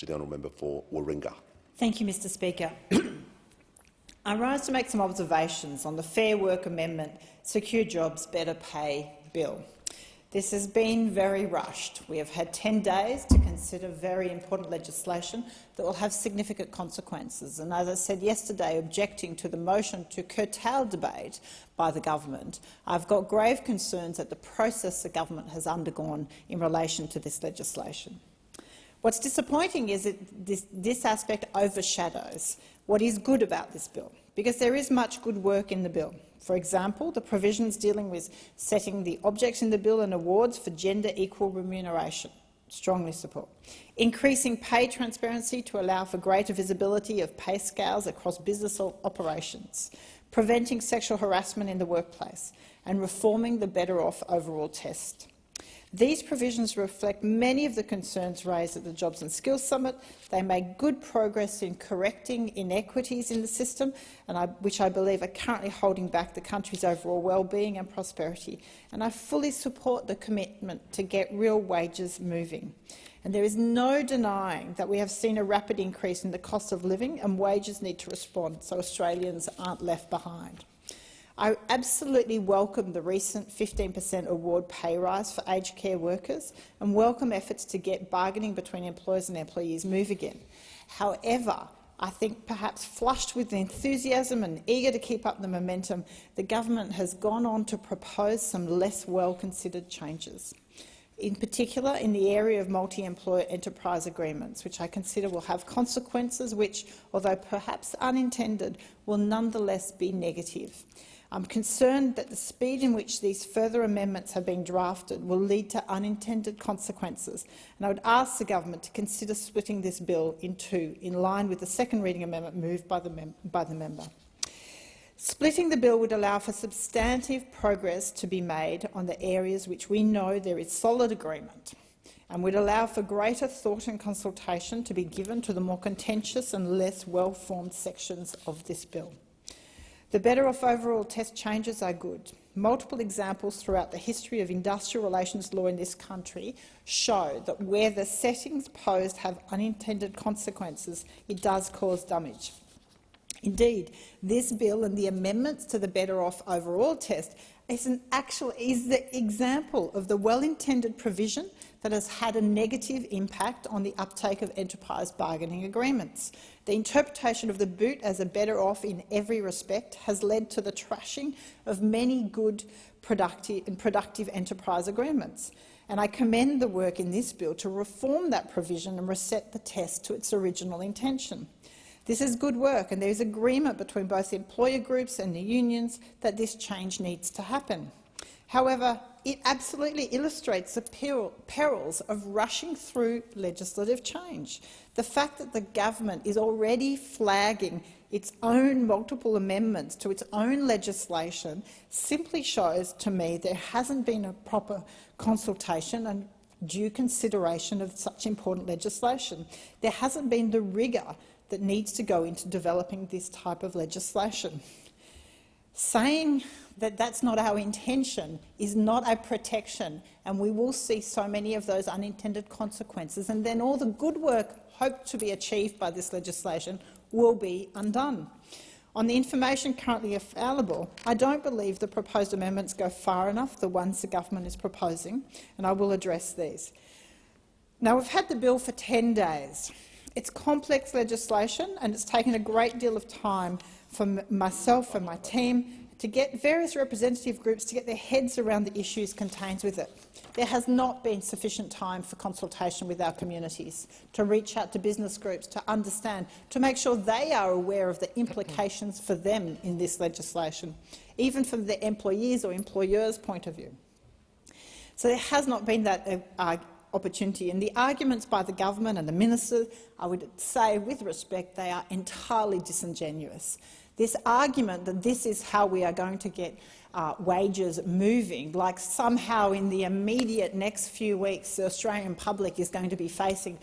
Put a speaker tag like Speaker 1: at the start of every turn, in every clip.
Speaker 1: to the honourable member for Warringah.
Speaker 2: Thank you, Mr Speaker. I rise to make some observations on the Fair Work Amendment Secure Jobs Better Pay Bill. This has been very rushed. We have had 10 days to consider very important legislation that will have significant consequences. And as I said yesterday, objecting to the motion to curtail debate by the government, I've got grave concerns at the process the government has undergone in relation to this legislation. What's disappointing is that this aspect overshadows what is good about this bill, because there is much good work in the bill. For example, the provisions dealing with setting the objects in the bill and awards for gender equal remuneration. Strongly support. Increasing pay transparency to allow for greater visibility of pay scales across business operations. Preventing sexual harassment in the workplace, and reforming the Better Off Overall test. These provisions reflect many of the concerns raised at the Jobs and Skills Summit. They make good progress in correcting inequities in the system, which I believe are currently holding back the country's overall well-being and prosperity. And I fully support the commitment to get real wages moving. And there is no denying that we have seen a rapid increase in the cost of living, and wages need to respond so Australians aren't left behind. I absolutely welcome the recent 15% award pay rise for aged care workers and welcome efforts to get bargaining between employers and employees move again. However, I think perhaps flushed with enthusiasm and eager to keep up the momentum, the government has gone on to propose some less well-considered changes, in particular in the area of multi-employer enterprise agreements, which I consider will have consequences which, although perhaps unintended, will nonetheless be negative. I'm concerned that the speed in which these further amendments have been drafted will lead to unintended consequences, and I would ask the government to consider splitting this bill in two, in line with the second reading amendment moved by the member. Splitting the bill would allow for substantive progress to be made on the areas which we know there is solid agreement, and would allow for greater thought and consultation to be given to the more contentious and less well-formed sections of this bill. The Better Off Overall test changes are good. Multiple examples throughout the history of industrial relations law in this country show that where the settings posed have unintended consequences, it does cause damage. Indeed, this bill and the amendments to the Better Off Overall test is the example of the well-intended provision that has had a negative impact on the uptake of enterprise bargaining agreements. The interpretation of the boot as a better off in every respect has led to the trashing of many good, productive enterprise agreements. And I commend the work in this bill to reform that provision and reset the test to its original intention. This is good work, and there is agreement between both employer groups and the unions that this change needs to happen. However, it absolutely illustrates the perils of rushing through legislative change. The fact that the government is already flagging its own multiple amendments to its own legislation simply shows to me there hasn't been a proper consultation and due consideration of such important legislation. There hasn't been the rigour that needs to go into developing this type of legislation. Saying that that's not our intention is not a protection, and we will see so many of those unintended consequences, and then all the good work hoped to be achieved by this legislation will be undone. On the information currently available, I don't believe the proposed amendments go far enough, the ones the government is proposing, and I will address these. Now, we've had the bill for 10 days. It's complex legislation, and it's taken a great deal of time for myself and my team to get various representative groups to get their heads around the issues contained with it. There has not been sufficient time for consultation with our communities, to reach out to business groups, to understand, to make sure they are aware of the implications for them in this legislation, even from the employees' or employers' point of view. So there has not been that opportunity, and the arguments by the government and the minister, I would say with respect, they are entirely disingenuous. This argument that this is how we are going to get wages moving, like somehow in the immediate next few weeks the Australian public is going to be facing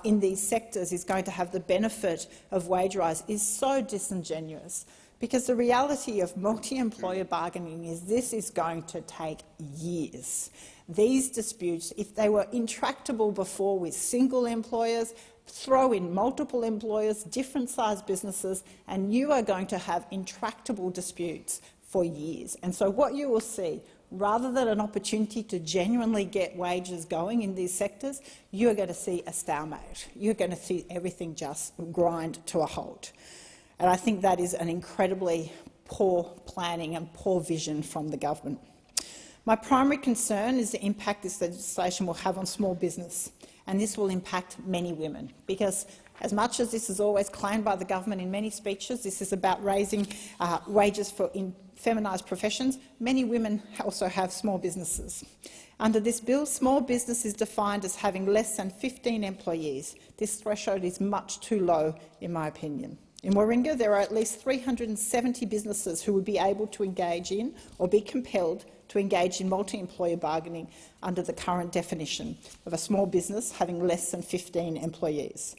Speaker 2: in these sectors, is going to have the benefit of wage rise, is so disingenuous. Because the reality of multi-employer bargaining is this is going to take years. These disputes, if they were intractable before with single employers, throw in multiple employers, different sized businesses, and you are going to have intractable disputes for years. And so what you will see, rather than an opportunity to genuinely get wages going in these sectors, you are going to see a stalemate. You're going to see everything just grind to a halt. And I think that is an incredibly poor planning and poor vision from the government. My primary concern is the impact this legislation will have on small business, and this will impact many women, because as much as this is always claimed by the government in many speeches, this is about raising wages for feminised professions. Many women also have small businesses. Under this bill, small business is defined as having less than 15 employees. This threshold is much too low, in my opinion. In Warringah, there are at least 370 businesses who would be able to engage in or be compelled to engage in multi-employer bargaining under the current definition of a small business having less than 15 employees.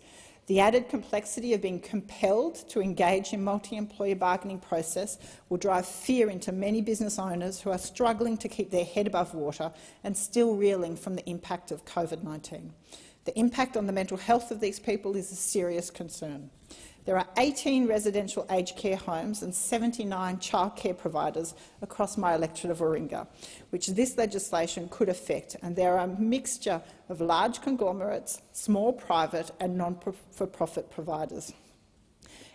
Speaker 2: The added complexity of being compelled to engage in multi-employer bargaining process will drive fear into many business owners who are struggling to keep their head above water and still reeling from the impact of COVID-19. The impact on the mental health of these people is a serious concern. There are 18 residential aged care homes and 79 childcare providers across my electorate of Warringah, which this legislation could affect, and there are a mixture of large conglomerates, small private and non-for-profit providers.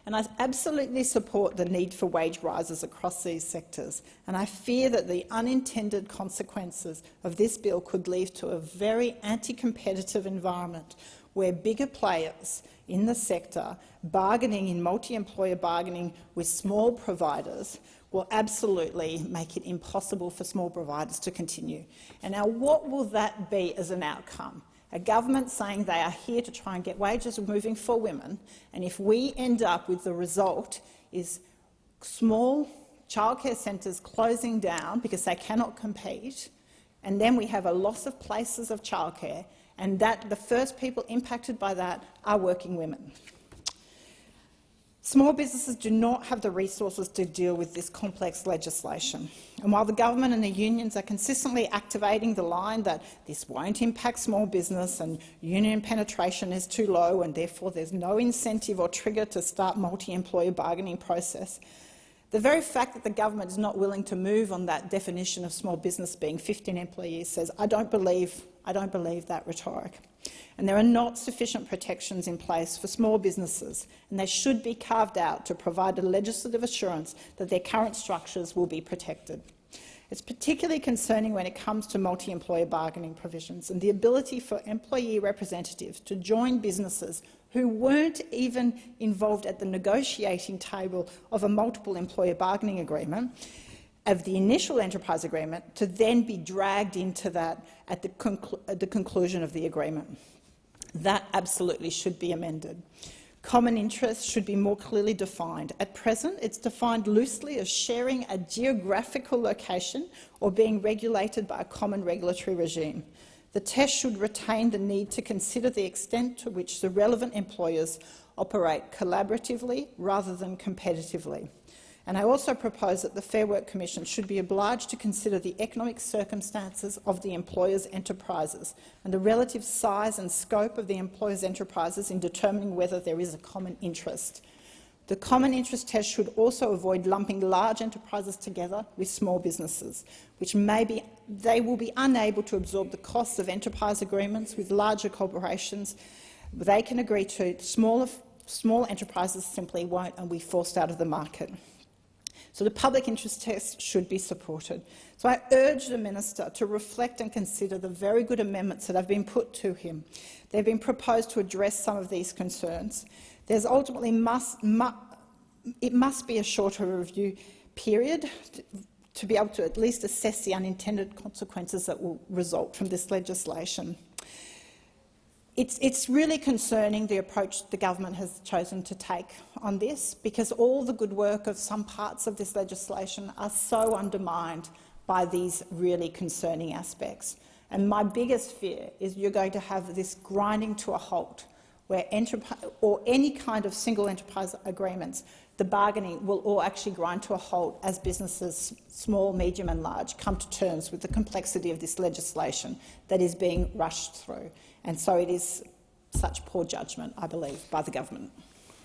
Speaker 2: And I absolutely support the need for wage rises across these sectors, and I fear that the unintended consequences of this bill could lead to a very anti-competitive environment where bigger players in the sector bargaining in multi-employer bargaining with small providers will absolutely make it impossible for small providers to continue. And now what will that be as an outcome? A government saying they are here to try and get wages moving for women, and if we end up with the result is small childcare centres closing down because they cannot compete, and then we have a loss of places of childcare, and that the first people impacted by that are working women. Small businesses do not have the resources to deal with this complex legislation. And while the government and the unions are consistently activating the line that this won't impact small business and union penetration is too low and therefore there's no incentive or trigger to start multi-employer bargaining process, the very fact that the government is not willing to move on that definition of small business being 15 employees says, I don't believe that rhetoric. And there are not sufficient protections in place for small businesses, and they should be carved out to provide a legislative assurance that their current structures will be protected. It's particularly concerning when it comes to multi-employer bargaining provisions and the ability for employee representatives to join businesses who weren't even involved at the negotiating table of a multiple employer bargaining agreement, of the initial enterprise agreement, to then be dragged into that at the conclusion of the agreement. That absolutely should be amended. Common interest should be more clearly defined. At present, it's defined loosely as sharing a geographical location or being regulated by a common regulatory regime. The test should retain the need to consider the extent to which the relevant employers operate collaboratively rather than competitively. And I also propose that the Fair Work Commission should be obliged to consider the economic circumstances of the employer's enterprises and the relative size and scope of the employer's enterprises in determining whether there is a common interest. The common interest test should also avoid lumping large enterprises together with small businesses, which they will be unable to absorb the costs of enterprise agreements with larger corporations. They can agree to. Small enterprises simply won't and will be forced out of the market. So the public interest test should be supported. So I urge the Minister to reflect and consider the very good amendments that have been put to him. They've been proposed to address some of these concerns. There's ultimately it must be a shorter review period to be able to at least assess the unintended consequences that will result from this legislation. It's really concerning the approach the government has chosen to take on this, because all the good work of some parts of this legislation are so undermined by these really concerning aspects. And my biggest fear is you're going to have this grinding to a halt where or any kind of single enterprise agreements, the bargaining will all actually grind to a halt as businesses, small, medium and large, come to terms with the complexity of this legislation that is being rushed through. And so it is such poor judgment, I believe, by the government.